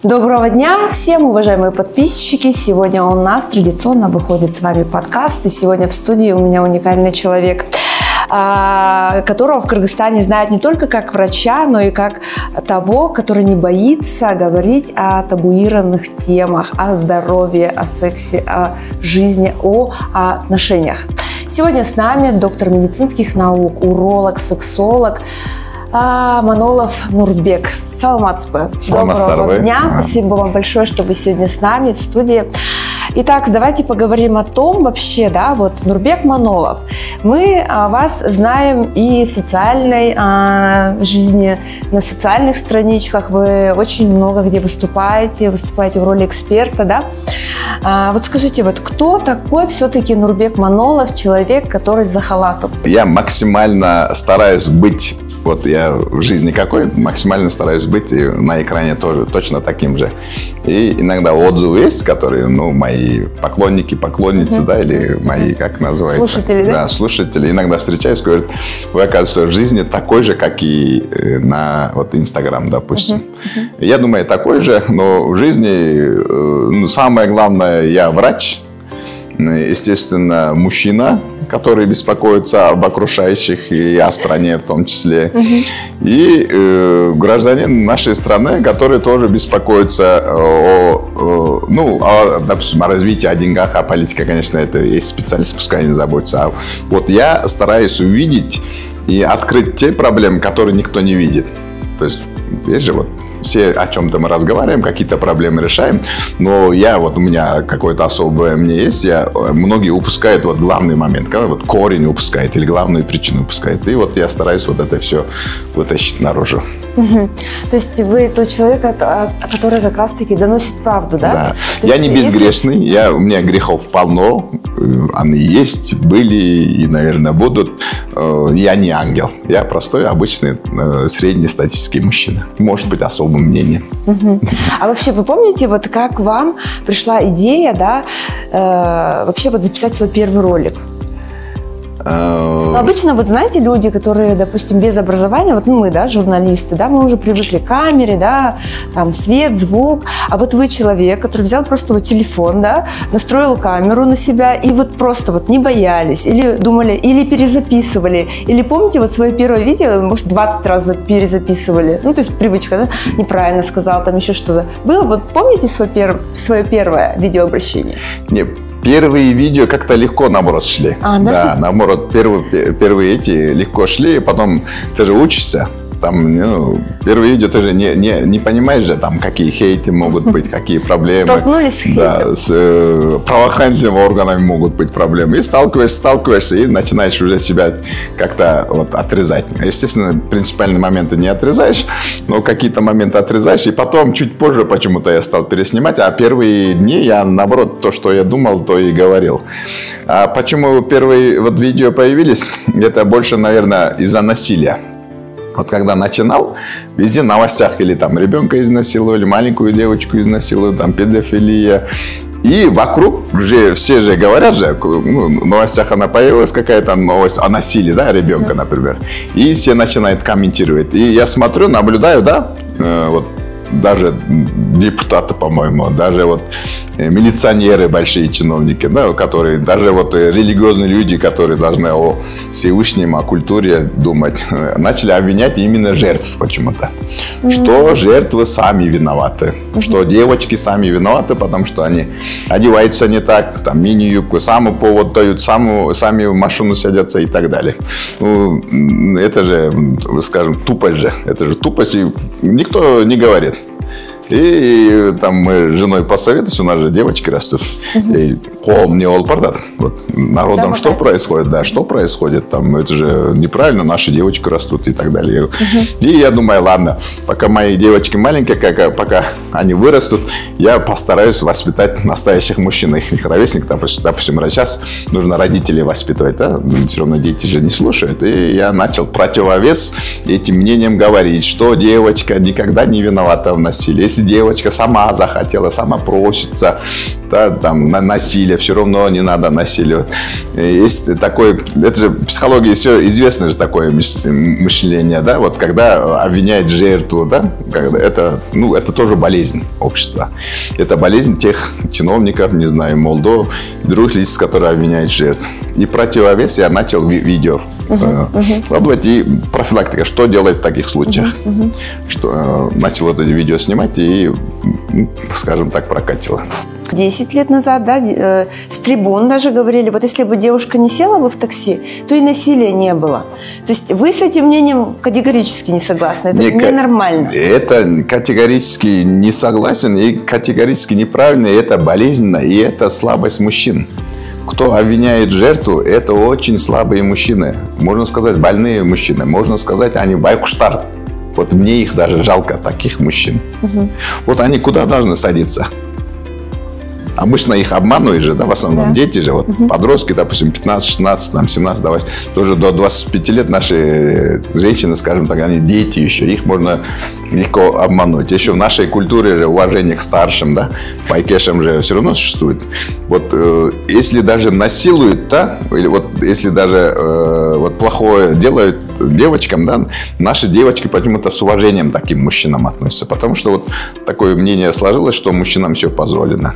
Доброго дня всем, уважаемые подписчики! Сегодня у нас традиционно выходит с вами подкаст, и сегодня в студии у меня уникальный человек, которого в Кыргызстане знают не только как врача, но и как того, который не боится говорить о табуированных темах, о здоровье, о сексе, о жизни, о отношениях. Сегодня с нами доктор медицинских наук, уролог, сексолог Манолов Нурбек. Саламатсбы. Доброго дня. Спасибо вам большое, что вы сегодня с нами в студии. Итак, давайте поговорим о том вообще, Нурбек Манолов. Мы вас знаем и в социальной жизни, на социальных страничках. Вы очень много где выступаете в роли эксперта, Вот скажите, кто такой все-таки Нурбек Манолов, человек, который за халатом? Я максимально стараюсь быть... я в жизни максимально стараюсь быть и на экране тоже точно таким же. И иногда отзывы есть, которые, мои поклонники, поклонницы, или мои, как называется? Слушатели, да? Да, слушатели. Иногда встречаюсь, говорят, вы, оказывается, в жизни такой же, как и на Инстаграм, допустим. Я думаю, такой же, но в жизни самое главное, я врач, естественно, мужчина, который беспокоится об окружающих и о стране в том числе. И гражданин нашей страны, который тоже беспокоится допустим, о развитии, о деньгах, о политике, конечно, это есть специалист, пускай не заботится. Я стараюсь увидеть и открыть те проблемы, которые никто не видит. То есть, есть же все о чем-то мы разговариваем, какие-то проблемы решаем, но у меня какое-то особое мне есть, многие упускают главный момент, когда корень упускает или главную причину упускает. И я стараюсь это все вытащить наружу. То есть вы тот человек, который как раз-таки доносит правду, да? Да. Я не безгрешный, у меня грехов полно, они есть, были и, наверное, будут. Я не ангел, я простой, обычный, среднестатистический мужчина. Может быть, особым мнением. А вообще, вы помните, как вам пришла идея, вообще записать свой первый ролик? Обычно, знаете, люди, которые, допустим, без образования, мы, журналисты, мы уже привыкли к камере, свет, звук, а вы человек, который взял просто телефон, настроил камеру на себя и просто не боялись, или думали, или перезаписывали, или помните, свое первое видео, может, 20 раз перезаписывали, то есть привычка, неправильно сказал, еще что-то. Было, помните свое первое видеообращение? Нет. Первые видео как-то легко, наоборот, шли. Да, наоборот, первые эти легко шли, и потом ты же учишься. Первые видео ты же не понимаешь же, какие хейты могут быть, какие проблемы. Столкнулись с хейтом. Да, с правоохранительными органами могут быть проблемы. И сталкиваешься, и начинаешь уже себя как-то отрезать. Естественно, принципиальные моменты не отрезаешь, но какие-то моменты отрезаешь. И потом, чуть позже почему-то я стал переснимать, а первые дни я, наоборот, то, что я думал, то и говорил. А почему первые видео появились? Это больше, наверное, из-за насилия. Когда начинал, везде в новостях или ребенка изнасиловали, маленькую девочку изнасиловали, педофилия. И вокруг все же говорят в новостях она появилась какая-то новость о насилии, ребенка, например. И все начинают комментировать. И я смотрю, наблюдаю, даже депутаты, по-моему, даже милиционеры, большие чиновники, которые, даже религиозные люди, которые должны о Всевышнем, о культуре думать, начали обвинять именно жертв почему-то. Что жертвы сами виноваты, что девочки сами виноваты, потому что они одеваются не так, мини-юбку, самый повод дают, сами в машину садятся и так далее. Это же, скажем, тупость же. Это же тупость, и никто не говорит. И мы с женой посоветовались, у нас же девочки растут. И народом что происходит? Что происходит? Это же неправильно, наши девочки растут и так далее. И я думаю, ладно, пока мои девочки маленькие, пока они вырастут, я постараюсь воспитать настоящих мужчин, их ровесников. Допустим, сейчас нужно родителей воспитывать, все равно дети же не слушают. И я начал противовес этим мнениям говорить, что девочка никогда не виновата в насилии. если девочка сама захотела, сама просится, да, там, на насилие, все равно не надо насилия. Есть такое, это же в психологии все известно же такое мышление, да, вот когда обвиняет жертву, да, когда это тоже болезнь общества. Это болезнь тех чиновников, не знаю, молодого, других лиц, которые обвиняют жертв. И противовес я начал видео пробовать и профилактика, что делать в таких случаях. Что, начал это видео снимать и, скажем так, прокатило. 10 лет назад, да, с трибун даже говорили, вот если бы девушка не села бы в такси, то и насилия не было. То есть вы с этим мнением категорически не согласны? Это ненормально? Это категорически не согласен и категорически неправильно, и это болезненно, и это слабость мужчин. Кто обвиняет жертву, это очень слабые мужчины. Можно сказать, больные мужчины. Можно сказать, они байкуштар. Вот мне их даже жалко, таких мужчин. Вот они куда должны садиться? Обычно их обманывают же, да, в основном дети же, вот подростки, допустим, 15, 16, там, 17, давай, тоже до 25 лет наши женщины, скажем так, они дети еще, их можно легко обмануть. Еще в нашей культуре же уважение к старшим, да, пайкешам же все равно существует. Вот если даже насилуют, да, или вот если даже вот плохое делают девочкам, да, наши девочки почему-то с уважением к таким мужчинам относятся, потому что вот такое мнение сложилось, что мужчинам все позволено.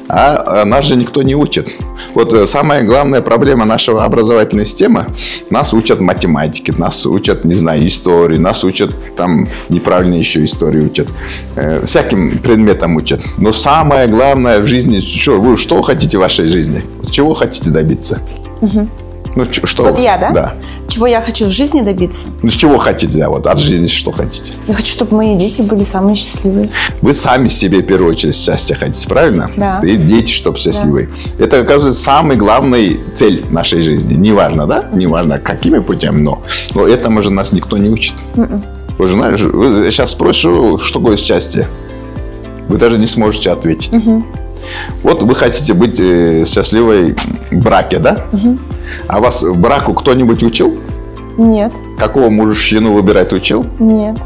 А нас же никто не учит. Вот самая главная проблема нашего образовательной системы, нас учат математике, нас учат, не знаю, истории, нас учат там неправильно еще истории учат, всяким предметам учат. Но самое главное в жизни, вы что хотите в вашей жизни? Чего хотите добиться? Ну, что вот я, да? Да. Чего я хочу в жизни добиться? Ну, с чего хотите, да, вот от жизни что хотите? Я хочу, чтобы мои дети были самые счастливые. Вы сами себе, в первую очередь, счастья хотите, правильно? Да. И дети, чтобы счастливые. Да. Это, оказывается, самая главная цель нашей жизни. Неважно, да? Неважно, какими путями, но этому же нас никто не учит. Вы же знаете, вы сейчас спросите, что такое счастье? Вы даже не сможете ответить. Вот вы хотите быть счастливой в браке, да? А вас в браку кто-нибудь учил? Нет. Какого мужчину выбирать учил? Нет.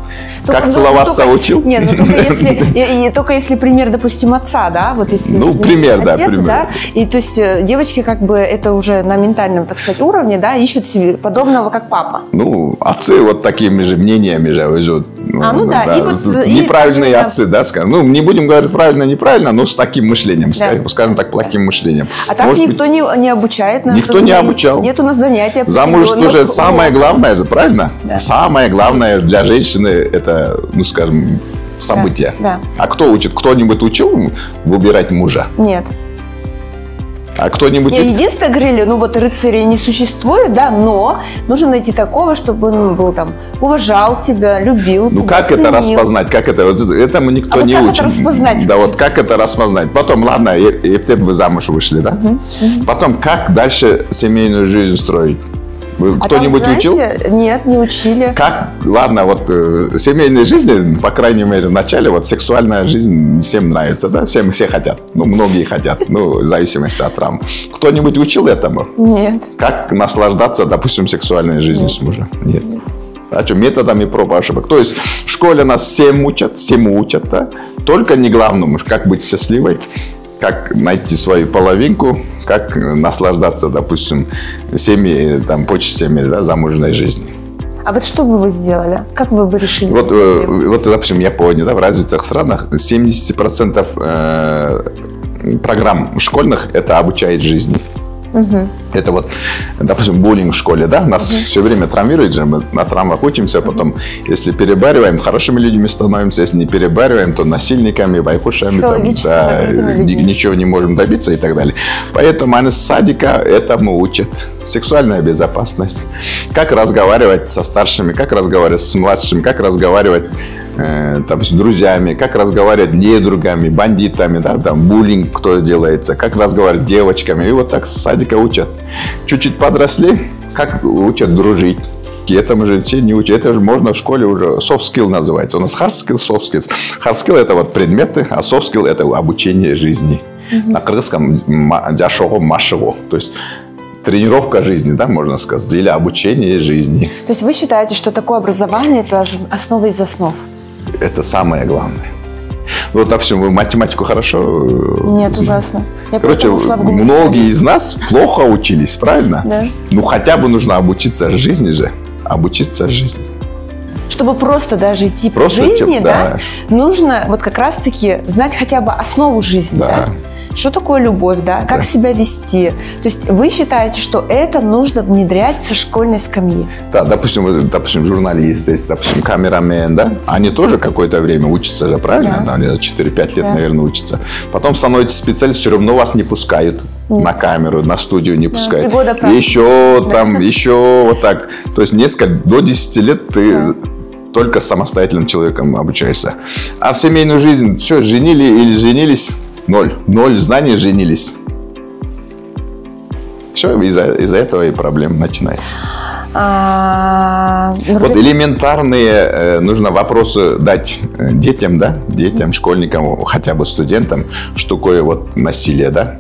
Как целоваться учил? Нет, только если пример, допустим, отца, да? Вот если пример, да, отец, пример. Да? И то есть девочки как бы это уже на ментальном, так сказать, уровне, да, ищут себе подобного, как папа. Ну, отцы вот такими же мнениями же везут. Неправильные отцы, да, скажем. Ну, не будем говорить правильно-неправильно, но с таким мышлением, скажем так, плохим мышлением. А так никто не обучает нас. Никто не обучал. Нет у нас занятия. Замужество же самое главное, правильно? Да. Самое главное для женщины это, ну, скажем, событие. Да. А кто учит? Кто-нибудь учил выбирать мужа? Нет. А кто-нибудь... Единственное, говорили, ну вот рыцарей не существует, да, но нужно найти такого, чтобы он был там, уважал тебя, любил тебя, как ценил. это распознать? Как это? Вот этому никто не учит. Как это распознать? Да, вот как это распознать? Потом, ладно, вы замуж вышли, да? Потом, как дальше семейную жизнь строить? Кто-нибудь учил? Нет, не учили. Как? Ладно, вот семейная жизнь, по крайней мере, в начале, вот сексуальная жизнь всем нравится, да? Все хотят. Ну, многие хотят, ну, в зависимости от травм. Кто-нибудь учил этому? Нет. Как наслаждаться, допустим, сексуальной жизнью с мужем? Нет. А что, методами проб и ошибок. То есть в школе нас всему учат, да? Только не главному, как быть счастливой, как найти свою половинку, как наслаждаться, допустим, семьей, там, почестями, да, замужней жизни. А вот что бы вы сделали? Как вы бы решили? Вот допустим, Япония, да, в развитых странах 70% программ школьных это обучает жизни. Это вот, допустим, буллинг в школе, да, нас все время травмирует же, мы на травмах учимся, потом, если перебариваем, хорошими людьми становимся, если не перебариваем, то насильниками, байкушами, ничего не можем добиться и так далее. Поэтому они с садика этому учат. Сексуальная безопасность, как разговаривать со старшими, как разговаривать с младшими, как разговаривать там, с друзьями, как разговаривать с недругами, бандитами, да, там, буллинг кто делается, как разговаривать с девочками. И вот так с садика учат. Чуть-чуть подросли, как учат дружить. И этому же все не учат. Это же можно в школе уже soft skill называется. У нас hard skill, soft skills. Hard skill это вот предметы, а soft skill это обучение жизни. На кыргызском джашого машего. То есть тренировка жизни, да, можно сказать, или обучение жизни. То есть вы считаете, что такое образование – это основа из основ? Это самое главное. Вот, допустим, вы математику хорошо Нет, ужасно. Я Короче, многие из нас плохо учились, правильно? Да. Ну, хотя бы нужно обучиться жизни же. Обучиться жизни. Чтобы просто даже идти по жизни, да, нужно вот как раз-таки знать хотя бы основу жизни, да? Что такое любовь, да? Как себя вести? То есть вы считаете, что это нужно внедрять со школьной скамьи? Да, допустим, журналисты, допустим, камерамен, да? Они тоже какое-то время учатся же, правильно? Да. 4-5 лет, наверное, учатся. Потом становитесь специалистом, все равно вас не пускают на камеру, на студию не пускают. Еще вот так. То есть до 10 лет ты только самостоятельным человеком обучаешься. А в семейную жизнь все, женили или женились, ноль знаний, женились. Все, из-за этого и проблема начинается. Вот элементарные нужно вопросы дать детям, да, школьникам, хотя бы студентам, что такое вот насилие, да?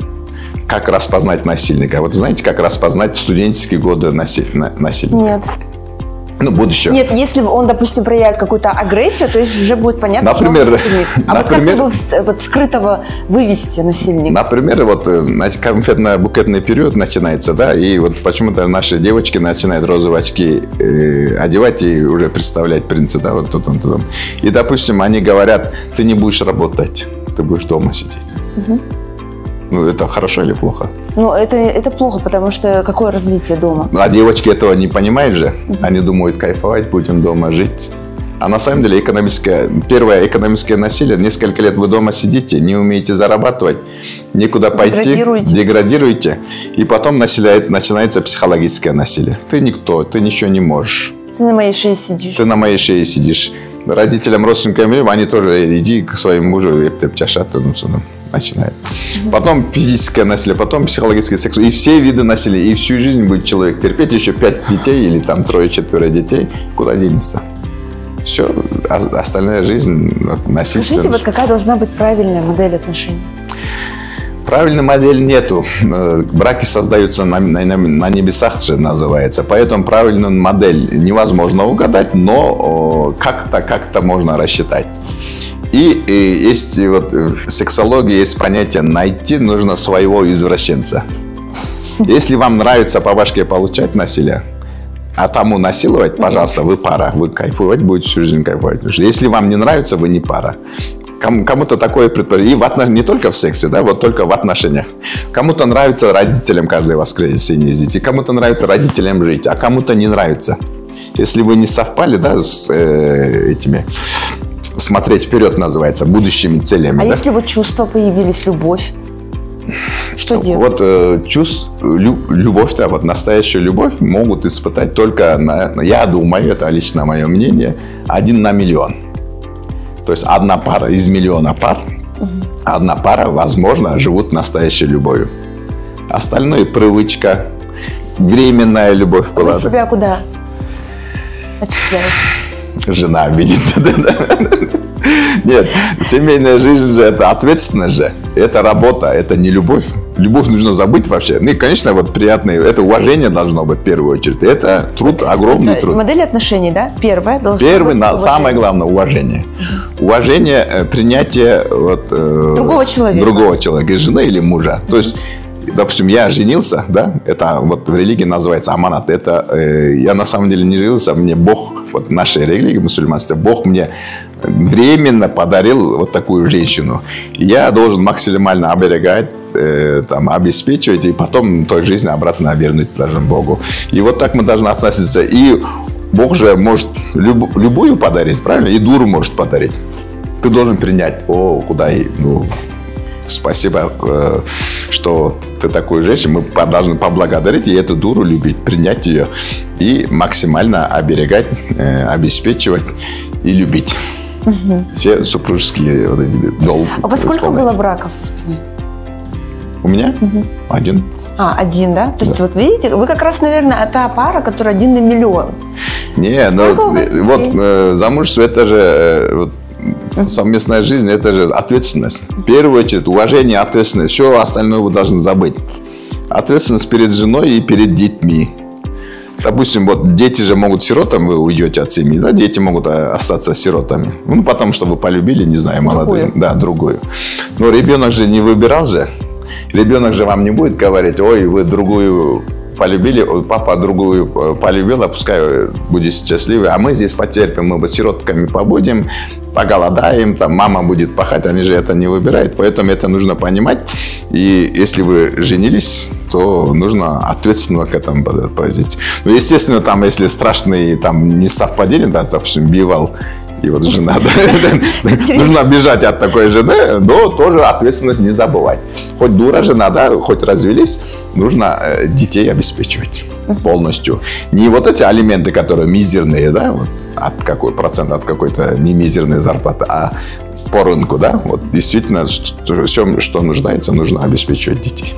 Как распознать насильника? Вот знаете, как распознать в студенческие годы насильника? Нет. Ну, будущее. Нет, если он, допустим, проявит какую-то агрессию, то есть уже будет понятно, например, что он насильник. Вот как его вот скрытого вывести насильника? Например, вот конфетно-букетный период начинается, да, и вот почему-то наши девочки начинают розовые очки одевать и уже представлять принца, да, вот тут. И, допустим, они говорят, ты не будешь работать, ты будешь дома сидеть. Угу. Ну, это хорошо или плохо? Ну, это плохо, потому что какое развитие дома? А девочки этого не понимают же. Они думают, кайфовать, будем дома жить. А на самом деле первое экономическое насилие. Несколько лет вы дома сидите, не умеете зарабатывать, некуда пойти, деградируете. И потом начинается психологическое насилие. Ты никто, ты ничего не можешь. Ты на моей шее сидишь. Родителям, родственникам, они тоже, иди к своему мужу, начинает. Потом физическое насилие, потом психологическое, секс. И все виды насилия. И всю жизнь будет человек терпеть. Еще 5 детей или там 3-4 детей. Куда денется? Все. Остальная жизнь насильственная. Скажите, вот какая должна быть правильная модель отношений? Правильной модели нету. Браки создаются на небесах, же называется. Поэтому правильную модель невозможно угадать, но как-то можно рассчитать. И есть вот в сексологии есть понятие «найти нужно своего извращенца». Если вам нравится по башке получать насилие, а тому насиловать, пожалуйста, вы пара. Вы кайфовать будете всю жизнь кайфовать. Если вам не нравится, вы не пара. Кому-то такое предположение. И не только в сексе, да, вот только в отношениях. Кому-то нравится родителям каждое воскресенье ездить, и кому-то нравится родителям жить, а кому-то не нравится. Если вы не совпали, да, с смотреть вперед называется, будущими целями. А если вот чувства появились, любовь? Что делать? Вот любовь-то, вот настоящую любовь могут испытать только, я думаю, это лично мое мнение, 1 на миллион. То есть одна пара из миллиона пар, одна пара, возможно, живут настоящей любовью. Остальное привычка, временная любовь была. Вы себя куда отчисляете? Жена обидится, да? Нет, семейная жизнь же, это ответственность же, это работа, это не любовь. Любовь нужно забыть вообще. Ну и, конечно, вот приятное, это уважение должно быть в первую очередь. Это труд, огромный труд. Модель отношений, да? Первое должно быть самое главное, уважение. Уважение, принятие другого человека, жены или мужа. То есть, допустим, я женился, да, это вот в религии называется аманат. Это я на самом деле не женился, мне Бог, вот в нашей религии мусульманства, Бог мне временно подарил вот такую женщину. И я должен максимально оберегать, обеспечивать, и потом той жизни обратно вернуть должен Богу. И вот так мы должны относиться. И Бог же может любую подарить, правильно? И дуру может подарить. Ты должен принять, спасибо, что ты такую женщину. Мы должны поблагодарить и эту дуру любить, принять ее и максимально оберегать, обеспечивать и любить. Все супружеские долги. А у вас сколько было браков за спиной? У меня? 1. Один, да? То есть, вот видите, вы как раз, наверное, та пара, которая 1 на миллион. Не, вот замужество, это же совместная жизнь, это же ответственность. В первую очередь, уважение, ответственность. Все остальное вы должны забыть. Ответственность перед женой и перед детьми. допустим, вот дети же могут сиротами, вы уйдете от семьи, да, дети могут остаться сиротами. Ну, потом, что вы полюбили, не знаю, молодые. Да, другую. Но ребенок же не выбирал же. Ребенок же вам не будет говорить, ой, вы другую полюбили, папа другую полюбил, а пускай будет счастливый, а мы здесь потерпим, мы сиротками побудем, поголодаем, там мама будет пахать, они же это не выбирают, поэтому это нужно понимать. И если вы женились, то нужно ответственно к этому подойти. Ну, естественно, там, если страшные там несовпадения, да, допустим, бивал, и вот жена, нужно бежать от такой жены, но тоже ответственность не забывать. Хоть дура жена, да, хоть развелись, нужно детей обеспечивать полностью. Не вот эти алименты, которые мизерные, да, вот, от какой процент, от какой-то немизерной зарплаты, а по рынку, да, вот действительно, что нуждается, нужно обеспечивать детей.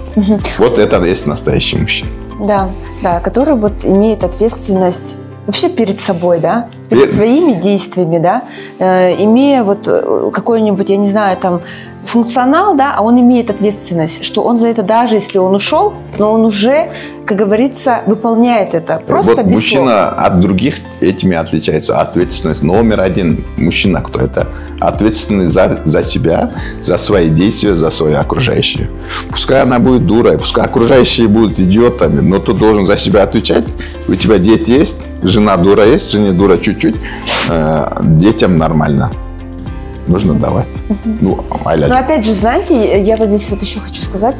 Вот это есть настоящий мужчина. Да, да, который вот имеет ответственность вообще перед собой, да, перед своими действиями, да, имея вот какой-нибудь, я не знаю, там, функционал, да, а он имеет ответственность, что он за это, даже если он ушел, но он уже, как говорится, выполняет это. Просто вот без мужчина слов. От других этими отличается. Ответственность номер один. Мужчина кто это? Ответственный за себя, за свои действия, за свои окружающие. Пускай она будет дурой, пускай окружающие будут идиотами, но ты должен за себя отвечать. У тебя дети есть, жена дура есть, жене дура чуть-чуть, детям нормально. Нужно давать. Ну, но опять же, знаете, я вот здесь вот еще хочу сказать,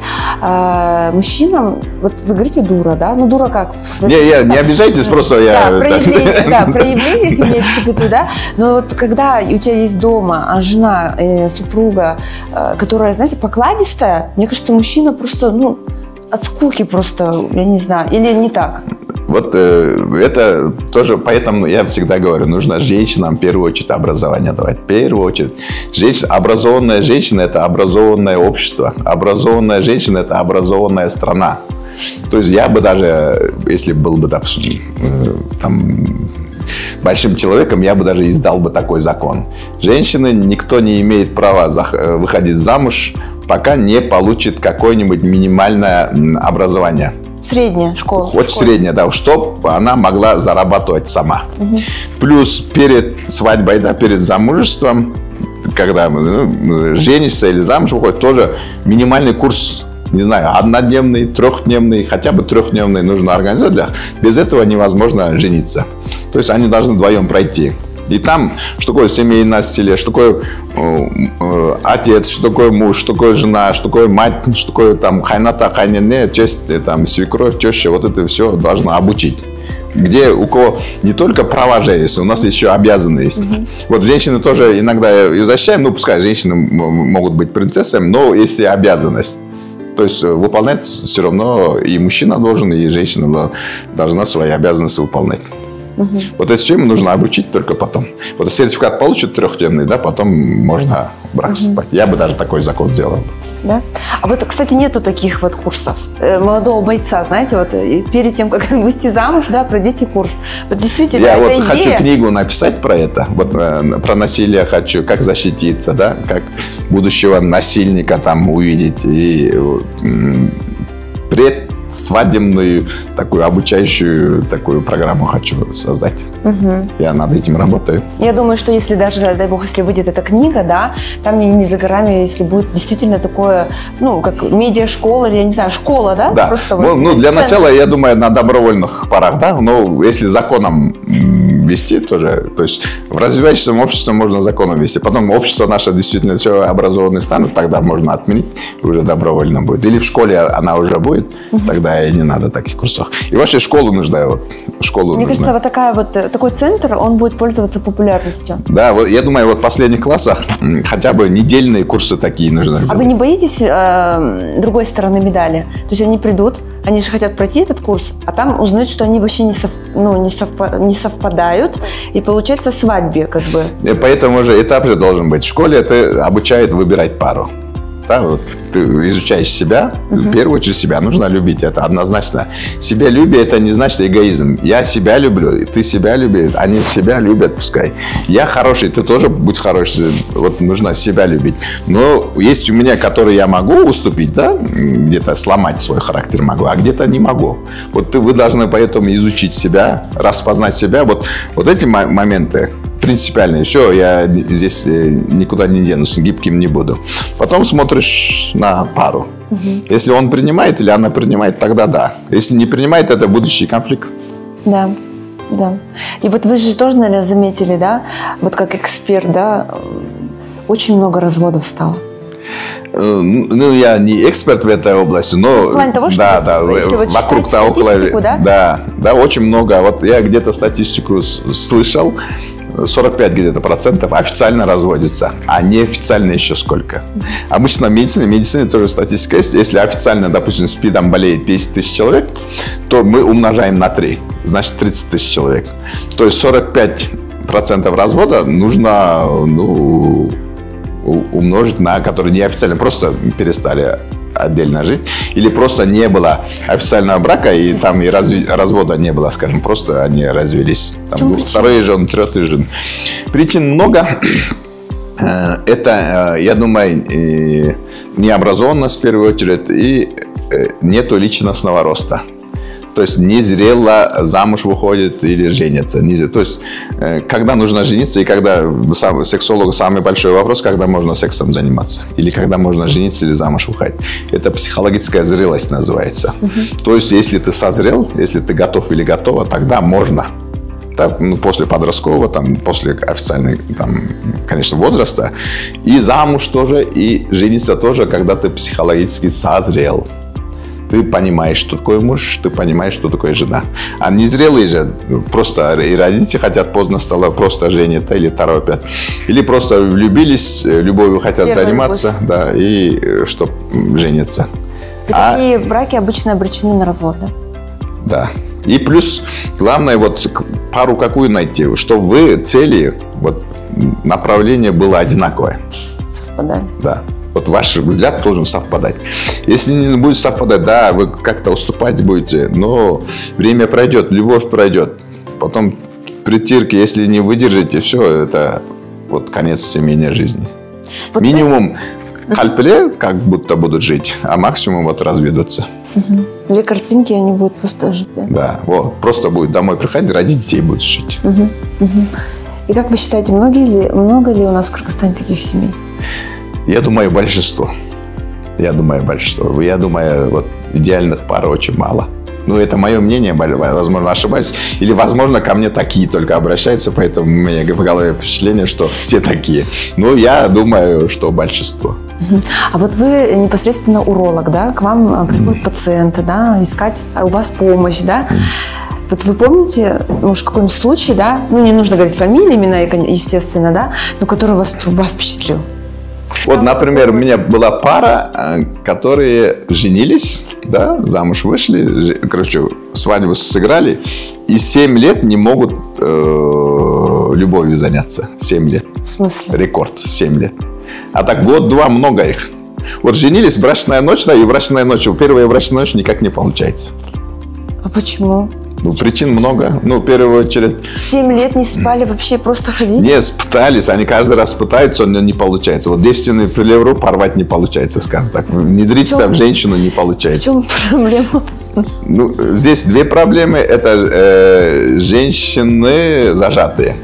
мужчинам, вот вы говорите дура, да? Ну, дура как? Не обижайтесь, просто я... Да, проявление имеется в виду, да? Но вот когда у тебя есть дома жена, супруга, которая, знаете, покладистая, мне кажется, мужчина просто, ну, от скуки просто, я не знаю, или не так? Вот это тоже, поэтому я всегда говорю, нужно женщинам в первую очередь образование давать. В первую очередь. Образованная женщина – это образованное общество. Образованная женщина – это образованная страна. То есть я бы даже, если был бы, допустим, там, большим человеком, я бы даже издал бы такой закон. Женщины, никто не имеет права выходить замуж, пока не получит какое-нибудь минимальное образование. Средняя школа. Хоть средняя, да, чтобы она могла зарабатывать сама. Плюс перед свадьбой, да, перед замужеством, когда женишься или замуж выходит, тоже минимальный курс, не знаю, однодневный, трехдневный, хотя бы трехдневный нужно организовать. Без этого невозможно жениться. То есть они должны вдвоем пройти. И там, что такое семейное насилие, что такое отец, что такое муж, что такое жена, что такое мать, что такое там хайната, хайнене, тесть, там, свекровь, теща, вот это все должно обучить. Где у кого не только права же есть, у нас еще обязаны есть. Вот женщины тоже иногда ее защищаем, ну, пускай женщины могут быть принцессами, но есть и обязанность. То есть выполнять все равно и мужчина должен, и женщина должна свои обязанности выполнять. Вот это все ему нужно обучить только потом. Вот сертификат получит трехдневный, да, потом можно брак вступать. Я бы даже такой закон сделал. Да? А вот, кстати, нету таких вот курсов молодого бойца, знаете, вот перед тем, как выйти замуж, да, пройдите курс. Вот действительно, я эта вот идея... хочу книгу написать про это, вот про насилие хочу, как защититься, да, будущего насильника там увидеть и предсвадебную такую обучающую такую программу хочу создать. Я над этим работаю. Я думаю, что если даже, дай бог, если выйдет эта книга, да, там не за горами, если будет действительно такое, ну, как медиашкола, или, я не знаю, школа, да? Да. Просто ну, для начала, я думаю, на добровольных парах, да, но если законом вести тоже, то есть в развивающемся обществе можно законом вести. Потом общество наше действительно все образованное станет, тогда можно отменить, уже добровольно будет. Или в школе она уже будет, тогда и не надо таких курсов. И вообще школу нужна, вот, школу Мне нужна. кажется, вот такой центр, он будет пользоваться популярностью. Да, вот я думаю, вот в последних классах хотя бы недельные курсы такие нужно сделать. А вы не боитесь другой стороны медали? То есть они придут, они же хотят пройти этот курс, а там узнают, что они вообще не совпадают, и получается свадьбе как бы. И поэтому же этап же должен быть. В школе это обучают выбирать пару. Да, вот ты изучаешь себя, в первую очередь себя нужно любить, это однозначно. Себялюбие – это не значит эгоизм. Я себя люблю, и ты себя любишь, они себя любят, пускай. Я хороший, ты тоже будь хороший, вот нужно себя любить. Но есть у меня, которые я могу уступить, да, где-то сломать свой характер могу, а где-то не могу. Вот вы должны поэтому изучить себя, распознать себя. Вот эти моменты принципиальные. Все, я здесь никуда не денусь, гибким не буду. Потом смотришь на пару. Если он принимает или она принимает, тогда да. Если не принимает, это будущий конфликт. Да, да. И вот вы же тоже, наверное, заметили, да, вот как эксперт, да, очень много разводов стало. Ну, я не эксперт в этой области, но... В плане того, что если вот вокруг статистику, да, очень много. Вот я где-то статистику слышал, 45 где-то процентов официально разводятся, а неофициально еще сколько. Обычно в медицине тоже статистика есть. Если официально, допустим, СПИДом болеет 10 тысяч человек, то мы умножаем на 3, значит 30 тысяч человек. То есть 45% развода нужно, умножить на, которые неофициально просто перестали отдельно жить, или просто не было официального брака, и там и развода не было, скажем, просто они развелись. Там вторые жены, третьи жены. Причин много. Это, я думаю, необразованность в первую очередь, и нету личностного роста. То есть незрело замуж выходит или женится. То есть когда нужно жениться и когда сексологу самый большой вопрос, когда можно сексом заниматься. Или когда можно жениться или замуж выходить. Это психологическая зрелость называется. То есть если ты созрел, если ты готов или готова, тогда можно. После подросткового, после официального, конечно, возраста. И замуж тоже, и жениться тоже, когда ты психологически созрел. Ты понимаешь, что такое муж, ты понимаешь, что такое жена. А незрелые же просто и родители хотят поздно стало, просто жениться или торопят. Или просто влюбились, любовью хотят заниматься, да, и чтоб жениться. И такие браки обычно обречены на развод, да? Да. И плюс, главное, вот пару какую найти, чтобы вы цели, вот направление было одинаковое. Совпадали. Да. Вот ваш взгляд должен совпадать. Если не будет совпадать, да, вы как-то уступать будете, но время пройдет, любовь пройдет. Потом притирки, если не выдержите, все, это вот конец семейной жизни. Вот минимум хальпле, как будто будут жить, а максимум вот разведутся. Для картинки они будут просто жить, да? Да, вот, просто будет домой приходить, ради детей будут жить. И как вы считаете, много ли у нас в Кыргызстане таких семей? Я думаю, большинство. Я думаю, вот идеальных пар очень мало. Ну, это мое мнение, возможно, ошибаюсь. Или, возможно, ко мне такие только обращаются, поэтому у меня в голове впечатление, что все такие. Но я думаю, что большинство. А вот вы непосредственно уролог, да? К вам приходят пациенты, да, искать у вас помощь, да? Вот вы помните, может, какой-нибудь случай, да? Ну, не нужно говорить фамилии, имена, естественно, да? Но который вас труба впечатлил. Вот, например, у меня была пара, которые женились, да, замуж вышли, короче, свадьбу сыграли, и 7 лет не могут любовью заняться. 7 лет. В смысле? Рекорд, 7 лет. А так год-два много их. Вот женились, брачная ночь, да, и брачная ночь. Первая брачная ночь никак не получается. А почему? Ну, причин много. Ну, в первую очередь... 7 лет не спали вообще, просто ходили? Нет, пытались. Они каждый раз пытаются, но не получается. Вот девственную плевру порвать не получается, скажем так. Внедриться в женщину не получается. В чем проблема? Ну, здесь две проблемы. Это женщины зажатые.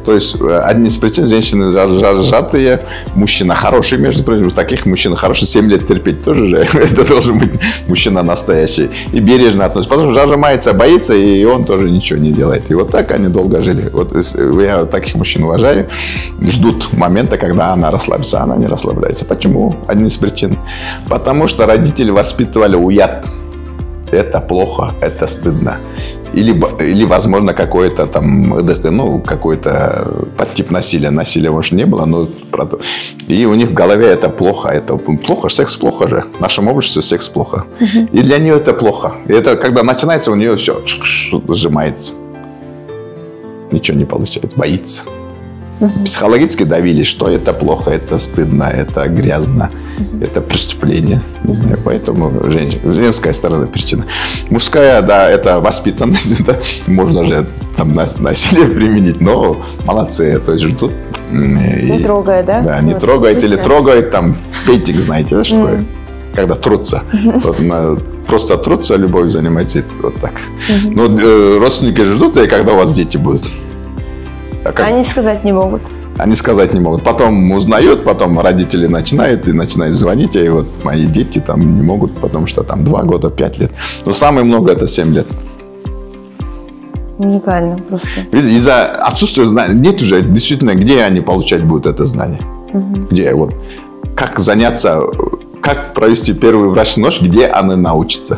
То есть, одни из причин, женщины зажатые, мужчина хороший, между прочим, таких мужчин хороший, 7 лет терпеть тоже же, это должен быть мужчина настоящий, и бережно относится, потому что зажимается, боится, и он тоже ничего не делает. И вот так они долго жили. Вот я таких мужчин уважаю, ждут момента, когда она расслабится, а она не расслабляется. Почему? Одни из причин. Потому что родители воспитывали уят. Это плохо, это стыдно. Или возможно, какой-то там, ну, какой-то подтип насилия. Насилия, может, не было, но... И у них в голове это плохо. Это плохо, секс плохо же. В нашем обществе секс плохо. И для нее это плохо. И это, когда начинается, у нее все сжимается. Ничего не получается, боится. Психологически давили, что это плохо, это стыдно, это грязно, это преступление. Не знаю, поэтому женская сторона причина. Мужская, да, это воспитанность, это можно же там насилие применить, но молодцы, то есть ждут. Не трогая, да? Да, не трогает или трогает, там, пейтинг, знаете, да, что такое? Когда трутся. Просто трутся, любовью занимается, вот так. Но родственники ждут, и когда у вас дети будут. Они сказать не могут. Они сказать не могут. Потом узнают, потом родители начинают звонить, и вот мои дети там не могут, потому что там 2 года, 5 лет. Но самое много это 7 лет. Уникально просто. Видите, из-за отсутствия знаний, нет уже действительно, где они получать будут это знание? Где вот, как заняться, как провести первый брачный нож, где они научатся?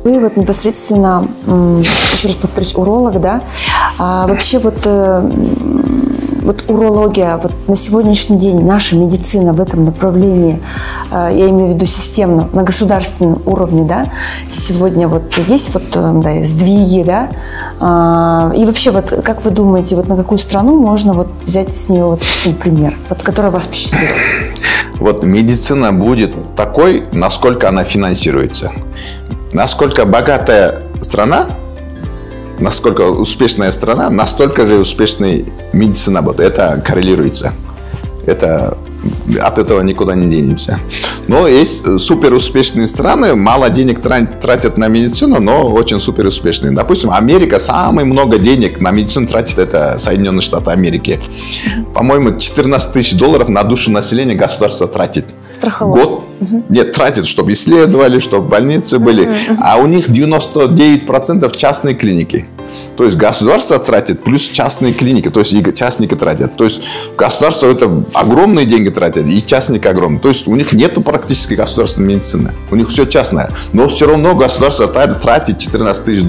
Вы вот непосредственно, еще раз повторюсь, уролог, да? Вообще вот урология, вот на сегодняшний день наша медицина в этом направлении, я имею в виду системно, на государственном уровне, да, сегодня вот есть вот, да, сдвиги, да, и вообще вот как вы думаете, вот на какую страну можно вот взять с нее вот, пример, вот, который вас впечатлил? Вот медицина будет такой, насколько она финансируется. Насколько богатая страна, насколько успешная страна, настолько же успешной медицина будет. Это коррелируется. От этого никуда не денемся. Но есть суперуспешные страны, мало денег тратят на медицину, но очень суперуспешные. Допустим, Америка самое много денег на медицину тратит, это Соединенные Штаты Америки. По-моему, $14 тысяч на душу населения государство тратит. Страховой. Год. Нет, тратит, чтобы исследовали, чтобы больницы были. А у них 99% частные клиники. То есть государство тратит, плюс частные клиники, то есть и частники тратят. То есть государство это огромные деньги тратят, и частники огромные. То есть у них нету практически государственной медицины. У них все частное. Но все равно государство тратит $14 тысяч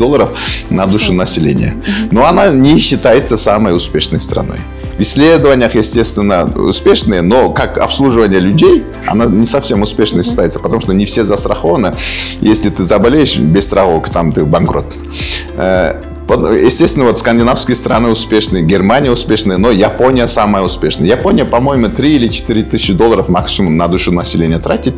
на душу населения. Но она не считается самой успешной страной. В исследованиях, естественно, успешные, но как обслуживание людей, она не совсем успешной считается, потому что не все застрахованы. Если ты заболеешь без страховки, там ты банкрот. Естественно, вот скандинавские страны успешные, Германия успешная, но Япония самая успешная. Япония, по-моему, 3 или 4 тысячи долларов максимум на душу населения тратит.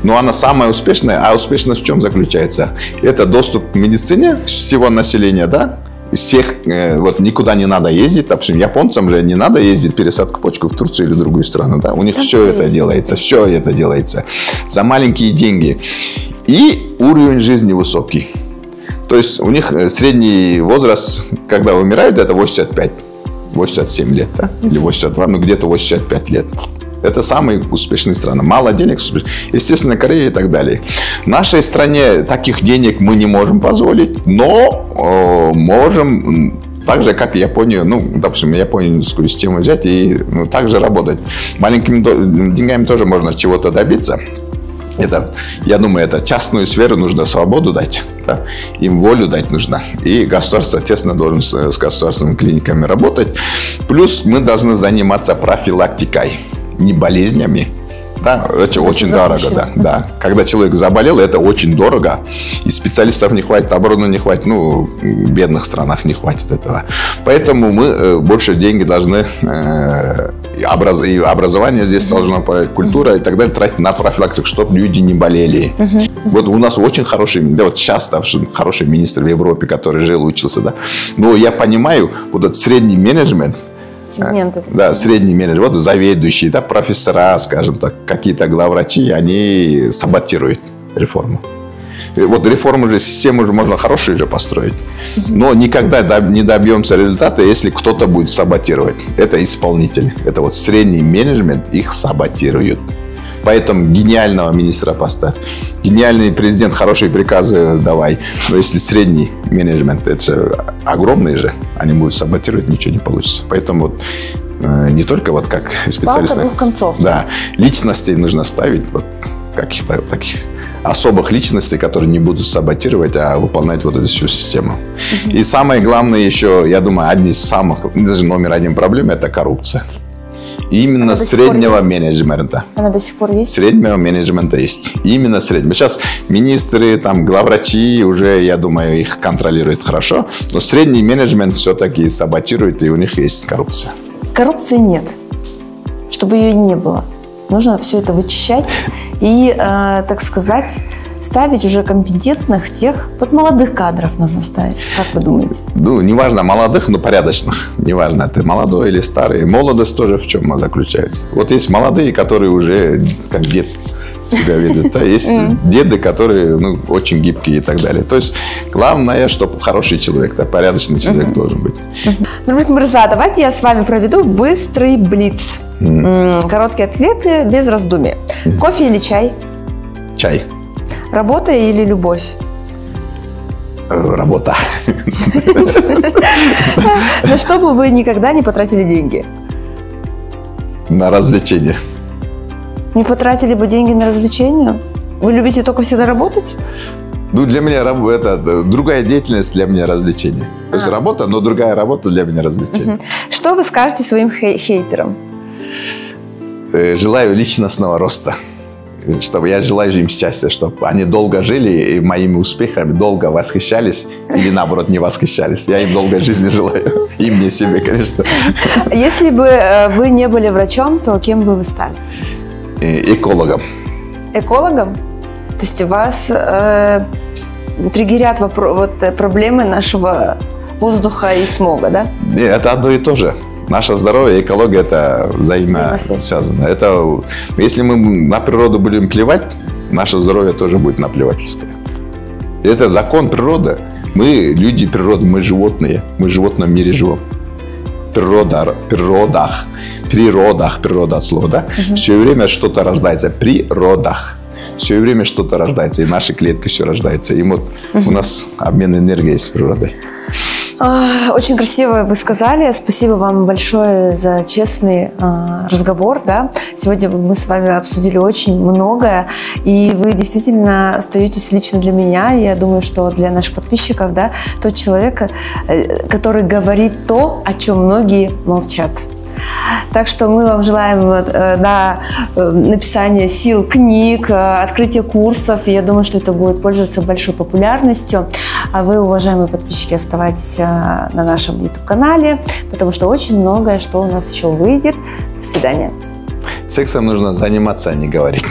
Но она самая успешная. А успешность в чем заключается? Это доступ к медицине всего населения, да? Всех, вот никуда не надо ездить. Допустим, японцам же не надо ездить пересадку почек в Турцию или в другую страну, да? У них все это делается за маленькие деньги. И уровень жизни высокий. То есть у них средний возраст, когда умирают, это 87 лет, да? Или 82, ну где-то 85 лет. Это самые успешные страны. Мало денег, естественно, Корея и так далее. В нашей стране таких денег мы не можем позволить, но можем, так же, как Японию, ну, допустим, японскую систему взять и также работать. Маленькими деньгами тоже можно чего-то добиться. Я думаю, это частную сферу нужно свободу дать, да? Им волю дать нужно. И государство, естественно, должен с государственными клиниками работать. Плюс мы должны заниматься профилактикой, не болезнями. Да, это очень дорого, да. Когда человек заболел, это очень дорого. И специалистов не хватит, оборудования не хватит. Ну, в бедных странах не хватит этого. Поэтому мы больше деньги должны, и образование здесь должно, культура и так далее, тратить на профилактику, чтобы люди не болели. Вот у нас очень хороший, да, вот сейчас хороший министр в Европе, который жил, учился, да. Но я понимаю, вот этот средний менеджмент, сегменты. Да, средний менеджер, вот заведующие, да, профессора, скажем так, какие-то главврачи, они саботируют реформу. Вот реформу же, систему уже можно хорошую же построить, но никогда не добьемся результата, если кто-то будет саботировать. Это исполнитель, это вот средний менеджмент их саботирует. Поэтому гениального министра поставь. Гениальный президент, хорошие приказы давай. Но если средний менеджмент, это же огромные же, они будут саботировать, ничего не получится. Поэтому вот не только вот как специалисты. Палка двух концов. Да, личностей нужно ставить, вот каких-то таких особых личностей, которые не будут саботировать, а выполнять вот эту всю систему. И самое главное еще, я думаю, одни из самых, даже номер 1 проблем – это коррупция. Именно среднего менеджмента. Она до сих пор есть? Среднего менеджмента есть. Именно среднего. Сейчас министры, там, главврачи уже, я думаю, их контролируют хорошо. Но средний менеджмент все-таки саботирует, и у них есть коррупция. Коррупции нет. Чтобы ее не было. Нужно все это вычищать и, так сказать, ставить уже компетентных тех, вот молодых кадров нужно ставить. Как вы думаете? Ну, неважно молодых, но порядочных. Неважно, ты молодой или старый. Молодость тоже в чем заключается. Вот есть молодые, которые уже как дед себя ведут. Да? Есть деды, которые очень гибкие и так далее. То есть главное, чтобы хороший человек, да, порядочный человек должен быть. Нурмик Мирза, давайте я с вами проведу быстрый блиц. Короткие ответы без раздумий. Кофе или чай? Чай. Работа или любовь? Работа. На что бы вы никогда не потратили деньги? На развлечения. Не потратили бы деньги на развлечения? Вы любите только всегда работать? Ну, для меня это другая деятельность, для меня развлечение. То есть работа, но другая работа для меня развлечение. Что вы скажете своим хейтерам? Желаю личностного роста. Чтобы я желаю им счастья, чтобы они долго жили и моими успехами долго восхищались или наоборот не восхищались. Я им долгой жизни желаю. И мне себе, конечно. Если бы вы не были врачом, то кем бы вы стали? Экологом. Экологом? То есть вас триггерят проблемы нашего воздуха и смога, да? Это одно и то же. Наше здоровье и экология – это взаимосвязано. Это, если мы на природу будем плевать, наше здоровье тоже будет наплевательское. Это закон природы. Мы люди природы, мы животные. Мы в животном мире живем. Природа от слова, да? Все время что-то рождается. Природах. Все время что-то рождается. И наши клетки все рождаются. И вот у нас обмен энергией с природой. Очень красиво вы сказали. Спасибо вам большое за честный разговор. Да? Сегодня мы с вами обсудили очень многое. И вы действительно остаетесь лично для меня. Я думаю, что для наших подписчиков, да, тот человек, который говорит то, о чем многие молчат. Так что мы вам желаем написания сил книг, открытия курсов. И я думаю, что это будет пользоваться большой популярностью. А вы, уважаемые подписчики, оставайтесь на нашем YouTube-канале, потому что очень многое, что у нас еще выйдет. До свидания. Сексом нужно заниматься, а не говорить.